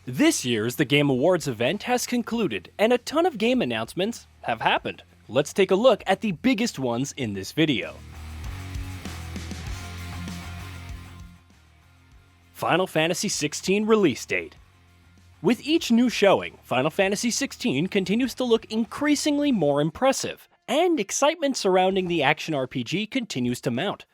This year's The Game Awards event has concluded, and a ton of game announcements have happened. Let's take a look at the biggest ones in this video. Final Fantasy XVI release date. With each new showing, Final Fantasy XVI continues to look increasingly more impressive, and excitement surrounding the action RPG continues to mount.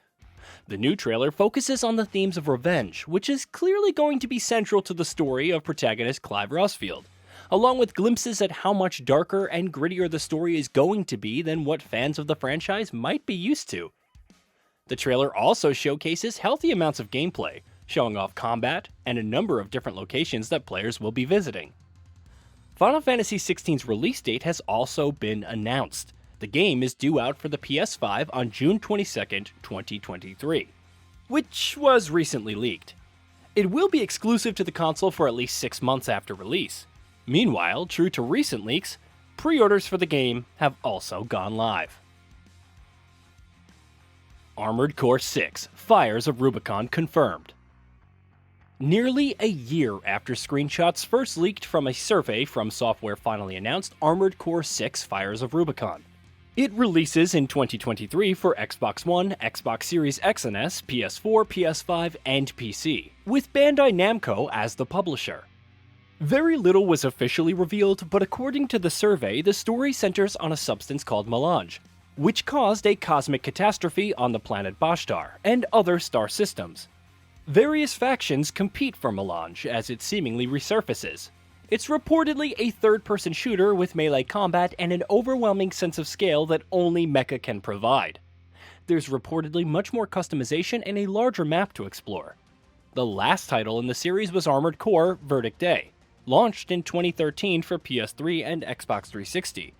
The new trailer focuses on the themes of revenge, which is clearly going to be central to the story of protagonist Clive Rossfield, along with glimpses at how much darker and grittier the story is going to be than what fans of the franchise might be used to. The trailer also showcases healthy amounts of gameplay, showing off combat and a number of different locations that players will be visiting. Final Fantasy XVI's release date has also been announced. The game is due out for the PS5 on June 22nd, 2023, which was recently leaked. It will be exclusive to the console for at least 6 months after release. Meanwhile, true to recent leaks, pre-orders for the game have also gone live. Armored Core 6: Fires of Rubicon confirmed. Nearly a year after screenshots first leaked from a survey from Software finally announced Armored Core 6: Fires of Rubicon. It releases in 2023 for Xbox One, Xbox Series X and S, PS4, PS5, and PC, with Bandai Namco as the publisher. Very little was officially revealed, but according to the survey, the story centers on a substance called melange, which caused a cosmic catastrophe on the planet Bashtar and other star systems. Various factions compete for melange as it seemingly resurfaces. It's reportedly a third-person shooter with melee combat and an overwhelming sense of scale that only mecha can provide. There's reportedly much more customization and a larger map to explore. The last title in the series was Armored Core: Verdict Day, launched in 2013 for PS3 and Xbox 360.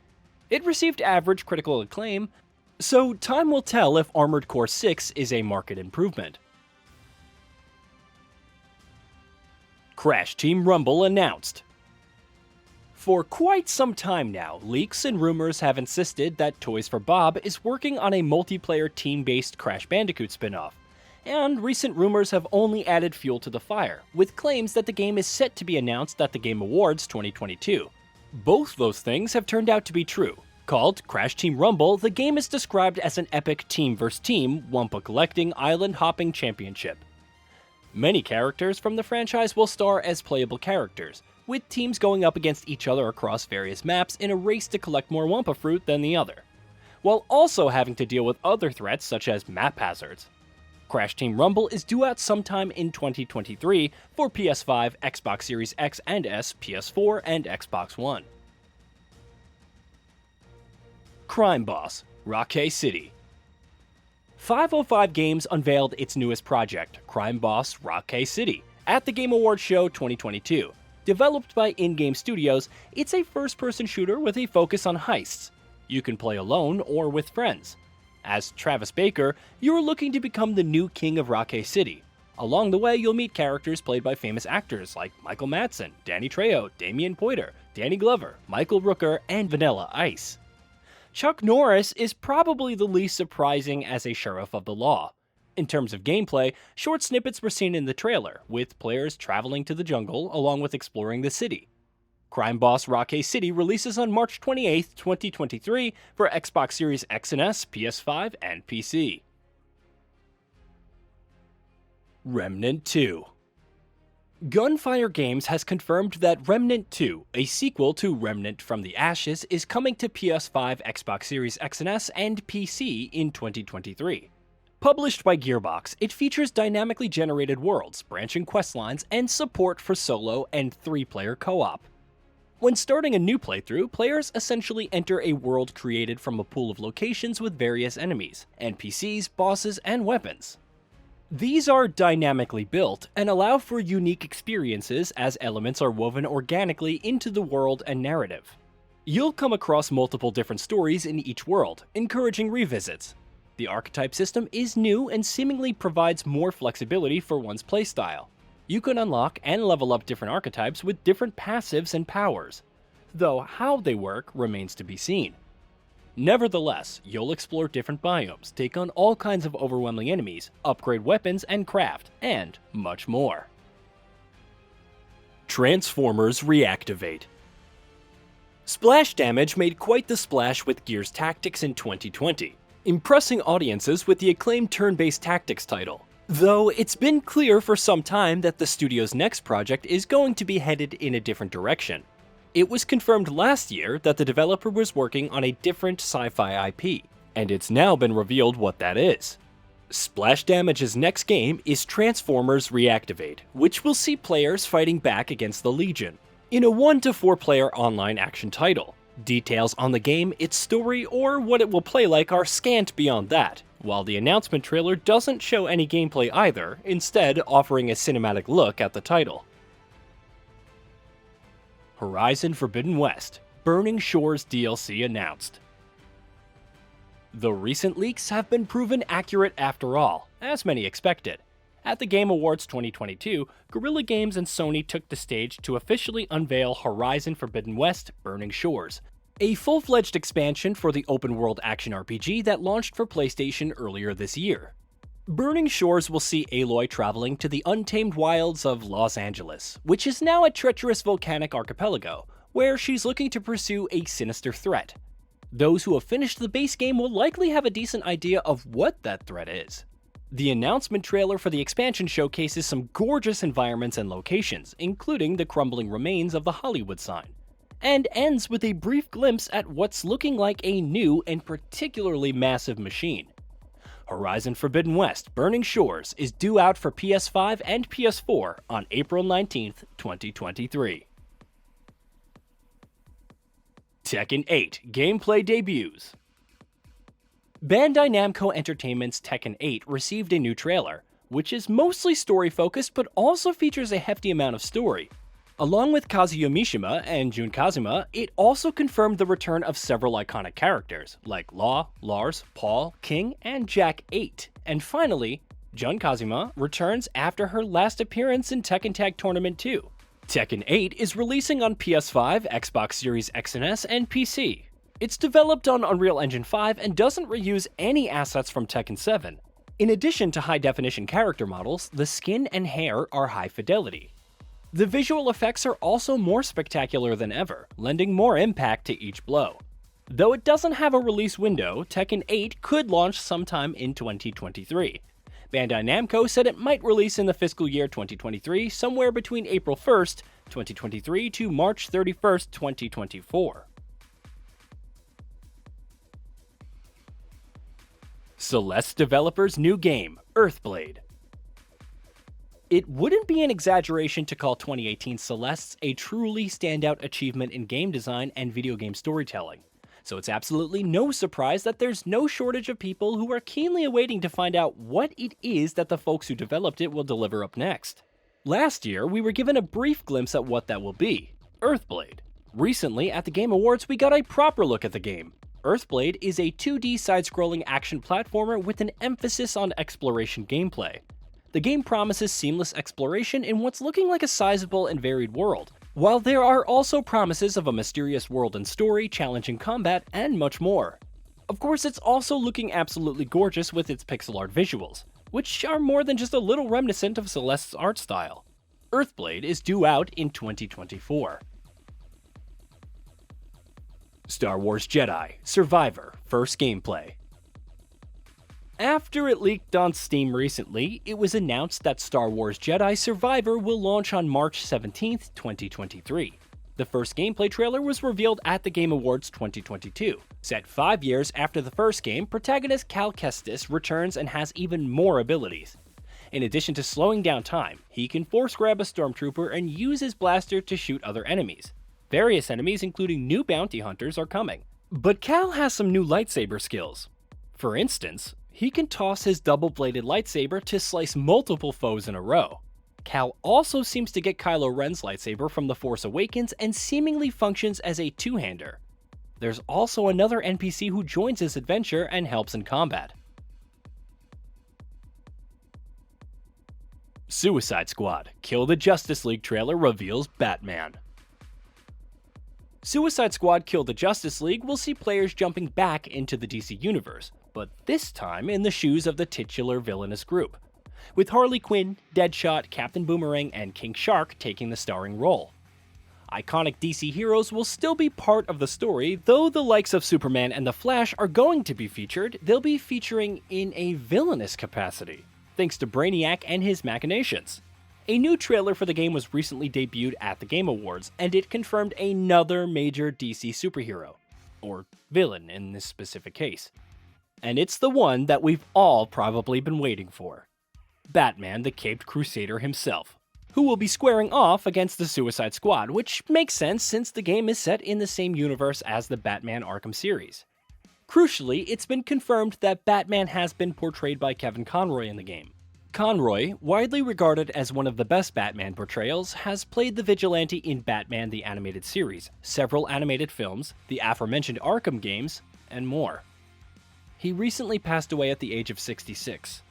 It received average critical acclaim, so time will tell if Armored Core 6 is a market improvement. Crash Team Rumble announced. For quite some time now, leaks and rumors have insisted that Toys for Bob is working on a multiplayer team-based Crash Bandicoot spin-off, and recent rumors have only added fuel to the fire, with claims that the game is set to be announced at the Game Awards 2022. Both those things have turned out to be true. Called Crash Team Rumble, the game is described as an epic team-versus-team, Wumpa-collecting, island-hopping championship. Many characters from the franchise will star as playable characters, with teams going up against each other across various maps in a race to collect more Wumpa fruit than the other, while also having to deal with other threats such as map hazards. Crash Team Rumble is due out sometime in 2023 for PS5, Xbox Series X and S, PS4, and Xbox One. Crime Boss: Rockay City. 505 Games unveiled its newest project, Crime Boss: Rockay City, at the Game Awards Show 2022. Developed by In-Game Studios, it's a first-person shooter with a focus on heists. You can play alone or with friends. As Travis Baker, you're looking to become the new king of Rockay City. Along the way, you'll meet characters played by famous actors like Michael Madsen, Danny Trejo, Damian Poiter, Danny Glover, Michael Rooker, and Vanilla Ice. Chuck Norris is probably the least surprising as a sheriff of the law. In terms of gameplay, short snippets were seen in the trailer, with players traveling to the jungle along with exploring the city. Crime Boss: Rockay City releases on March 28, 2023 for Xbox Series X and S, PS5, and PC. Remnant 2. Gunfire Games has confirmed that Remnant 2, a sequel to Remnant from the Ashes, is coming to PS5, Xbox Series X and S, and PC in 2023. Published by Gearbox, it features dynamically generated worlds, branching questlines, and support for solo and 3-player co-op. When starting a new playthrough, players essentially enter a world created from a pool of locations with various enemies, NPCs, bosses, and weapons. These are dynamically built and allow for unique experiences as elements are woven organically into the world and narrative. You'll come across multiple different stories in each world, encouraging revisits. The archetype system is new and seemingly provides more flexibility for one's playstyle. You can unlock and level up different archetypes with different passives and powers, though how they work remains to be seen. Nevertheless, you'll explore different biomes, take on all kinds of overwhelming enemies, upgrade weapons and craft, and much more. Transformers Reactivate. Splash Damage made quite the splash with Gears Tactics in 2020, impressing audiences with the acclaimed turn-based tactics title. Though it's been clear for some time that the studio's next project is going to be headed in a different direction. It was confirmed last year that the developer was working on a different sci-fi IP, and it's now been revealed what that is. Splash Damage's next game is Transformers Reactivate, which will see players fighting back against the Legion, in a 1 to 4 player online action title. Details on the game, its story, or what it will play like are scant beyond that, while the announcement trailer doesn't show any gameplay either, instead offering a cinematic look at the title. Horizon Forbidden West Burning Shores DLC announced. The recent leaks have been proven accurate after all, as many expected. At the Game Awards 2022, Guerrilla Games and Sony took the stage to officially unveil Horizon Forbidden West Burning Shores, a full-fledged expansion for the open-world action RPG that launched for PlayStation earlier this year. Burning Shores will see Aloy traveling to the untamed wilds of Los Angeles, which is now a treacherous volcanic archipelago, where she's looking to pursue a sinister threat. Those who have finished the base game will likely have a decent idea of what that threat is. The announcement trailer for the expansion showcases some gorgeous environments and locations, including the crumbling remains of the Hollywood sign, and ends with a brief glimpse at what's looking like a new and particularly massive machine. Horizon Forbidden West Burning Shores is due out for PS5 and PS4 on April 19th, 2023. Tekken 8 gameplay debuts. Bandai Namco Entertainment's Tekken 8 received a new trailer, which is mostly story-focused but also features a hefty amount of story. Along with Kazuya Mishima and Jun Kazuma, it also confirmed the return of several iconic characters, like Law, Lars, Paul, King, and Jack 8. And finally, Jun Kazuma returns after her last appearance in Tekken Tag Tournament 2. Tekken 8 is releasing on PS5, Xbox Series X and S, and PC. It's developed on Unreal Engine 5 and doesn't reuse any assets from Tekken 7. In addition to high-definition character models, the skin and hair are high fidelity. The visual effects are also more spectacular than ever, lending more impact to each blow. Though it doesn't have a release window, Tekken 8 could launch sometime in 2023. Bandai Namco said it might release in the fiscal year 2023, somewhere between April 1st, 2023 to March 31st, 2024. Celeste developers' new game, Earthblade. It wouldn't be an exaggeration to call 2018 Celeste a truly standout achievement in game design and video game storytelling, so it's absolutely no surprise that there's no shortage of people who are keenly awaiting to find out what it is that the folks who developed it will deliver up next. Last year, we were given a brief glimpse at what that will be, Earthblade. Recently, at the Game Awards, we got a proper look at the game. Earthblade is a 2D side-scrolling action platformer with an emphasis on exploration gameplay. The game promises seamless exploration in what's looking like a sizable and varied world, while there are also promises of a mysterious world and story, challenging combat, and much more. Of course, it's also looking absolutely gorgeous with its pixel art visuals, which are more than just a little reminiscent of Celeste's art style. Earthblade is due out in 2024. Star Wars Jedi Survivor First Gameplay. After it leaked on Steam recently, it was announced that Star Wars Jedi Survivor will launch on March 17th, 2023. The first gameplay trailer was revealed at the Game Awards 2022. Set 5 years after the first game, protagonist Cal Kestis returns and has even more abilities. In addition to slowing down time, he can force grab a stormtrooper and use his blaster to shoot other enemies. Various enemies, including new bounty hunters, are coming. But Cal has some new lightsaber skills. For instance, he can toss his double-bladed lightsaber to slice multiple foes in a row. Cal also seems to get Kylo Ren's lightsaber from The Force Awakens and seemingly functions as a two-hander. There's also another NPC who joins his adventure and helps in combat. Suicide Squad Kill the Justice League trailer reveals Batman. Suicide Squad Kill the Justice League will see players jumping back into the DC universe, but this time in the shoes of the titular villainous group. with Harley Quinn, Deadshot, Captain Boomerang, and King Shark taking the starring role. Iconic DC heroes will still be part of the story, though the likes of Superman and the Flash are going to be featured. They'll be featuring in a villainous capacity, thanks to Brainiac and his machinations. A new trailer for the game was recently debuted at the Game Awards, and it confirmed another major DC superhero, or villain in this specific case. And it's the one that we've all probably been waiting for. Batman the Caped Crusader himself, who will be squaring off against the Suicide Squad, which makes sense since the game is set in the same universe as the Batman Arkham series. Crucially, it's been confirmed that Batman has been portrayed by Kevin Conroy in the game. Conroy, widely regarded as one of the best Batman portrayals, has played the vigilante in Batman the Animated Series, several animated films, the aforementioned Arkham games, and more. He recently passed away at the age of 66.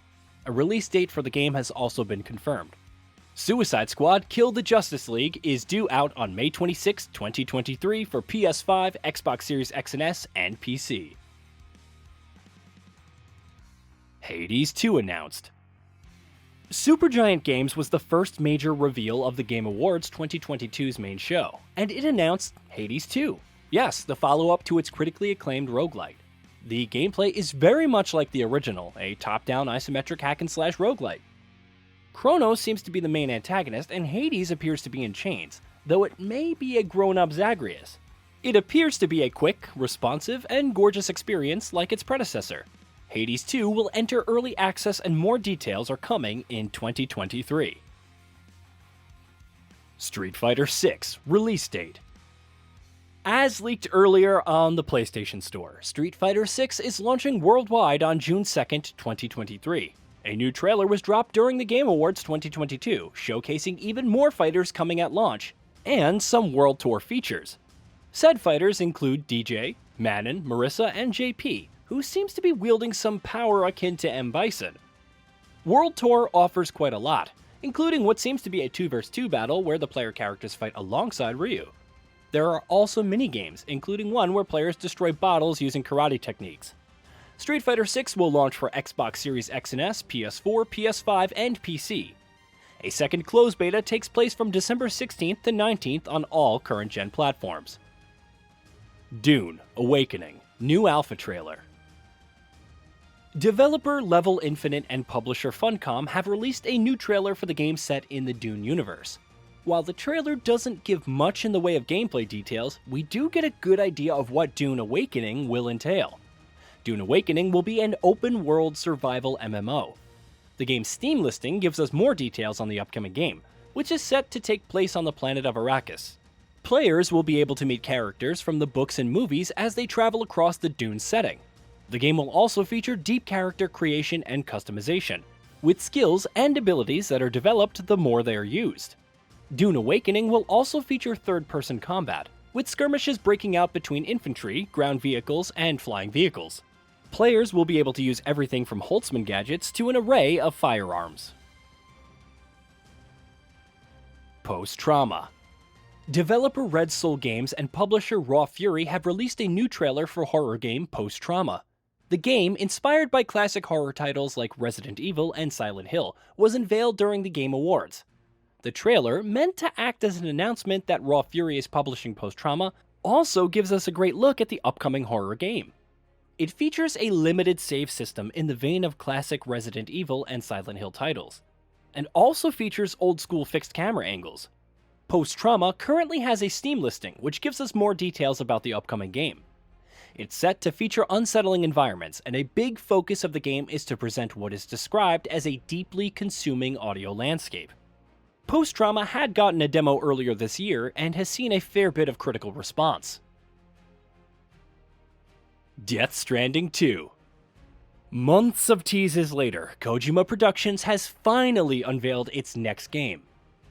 A release date for the game has also been confirmed. Suicide Squad Kill the Justice League is due out on May 26, 2023 for PS5, Xbox Series X and S, and PC. Hades 2 announced. Supergiant Games was the first major reveal of the Game Awards 2022's main show, and it announced Hades 2. Yes, the follow-up to its critically acclaimed roguelite. The gameplay is very much like the original, a top-down isometric hack-and-slash roguelite. Chronos seems to be the main antagonist, and Hades appears to be in chains, though it may be a grown-up Zagreus. It appears to be a quick, responsive, and gorgeous experience like its predecessor. Hades 2 will enter early access and more details are coming in 2023. Street Fighter 6 release date. As leaked earlier on the PlayStation Store, Street Fighter 6 is launching worldwide on June 2nd, 2023. A new trailer was dropped during the Game Awards 2022, showcasing even more fighters coming at launch, and some World Tour features. Said fighters include DJ, Manon, Marissa, and JP, who seems to be wielding some power akin to M. Bison. World Tour offers quite a lot, including what seems to be a 2 vs 2 battle where the player characters fight alongside Ryu. There are also mini-games, including one where players destroy bottles using karate techniques. Street Fighter 6 will launch for Xbox Series X and S, PS4, PS5, and PC. A second closed beta takes place from December 16th to 19th on all current-gen platforms. Dune: Awakening, new alpha trailer. Developer Level Infinite and publisher Funcom have released a new trailer for the game set in the Dune universe. While the trailer doesn't give much in the way of gameplay details, we do get a good idea of what Dune: Awakening will entail. Dune: Awakening will be an open-world survival MMO. The game's Steam listing gives us more details on the upcoming game, which is set to take place on the planet of Arrakis. Players will be able to meet characters from the books and movies as they travel across the Dune setting. The game will also feature deep character creation and customization, with skills and abilities that are developed the more they are used. Dune: Awakening will also feature third-person combat, with skirmishes breaking out between infantry, ground vehicles, and flying vehicles. Players will be able to use everything from Holtzman gadgets to an array of firearms. Post-trauma. Developer Red Soul Games and publisher Raw Fury have released a new trailer for horror game Post-Trauma. The game, inspired by classic horror titles like Resident Evil and Silent Hill, was unveiled during the Game Awards. The trailer, meant to act as an announcement that Raw Fury is publishing Post-Trauma, also gives us a great look at the upcoming horror game. It features a limited save system in the vein of classic Resident Evil and Silent Hill titles, and also features old-school fixed camera angles. Post-Trauma currently has a Steam listing, which gives us more details about the upcoming game. It's set to feature unsettling environments, and a big focus of the game is to present what is described as a deeply consuming audio landscape. Post-Trauma had gotten a demo earlier this year and has seen a fair bit of critical response. Death Stranding 2. Months of teases later, Kojima Productions has finally unveiled its next game,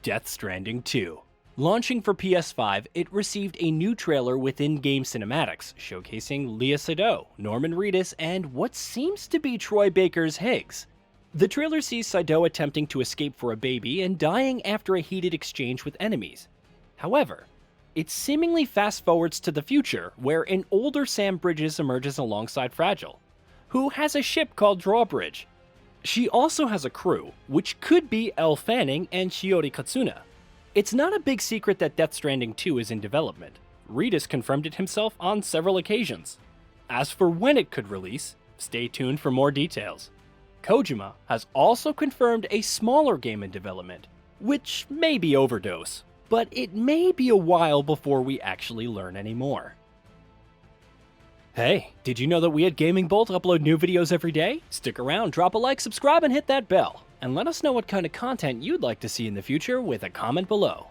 Death Stranding 2. Launching for PS5, it received a new trailer with in-game cinematics, showcasing Lea Seydoux, Norman Reedus, and what seems to be Troy Baker's Higgs. The trailer sees Seydoux attempting to escape for a baby and dying after a heated exchange with enemies. However, it seemingly fast-forwards to the future, where an older Sam Bridges emerges alongside Fragile, who has a ship called Drawbridge. She also has a crew, which could be Elle Fanning and Shiori Katsuna. It's not a big secret that Death Stranding 2 is in development. Reedus confirmed it himself on several occasions. As for when it could release, stay tuned for more details. Kojima has also confirmed a smaller game in development, which may be Overdose, but it may be a while before we actually learn any more. Hey, did you know that we at GamingBolt upload new videos every day? Stick around, drop a like, subscribe, and hit that bell. And let us know what kind of content you'd like to see in the future with a comment below.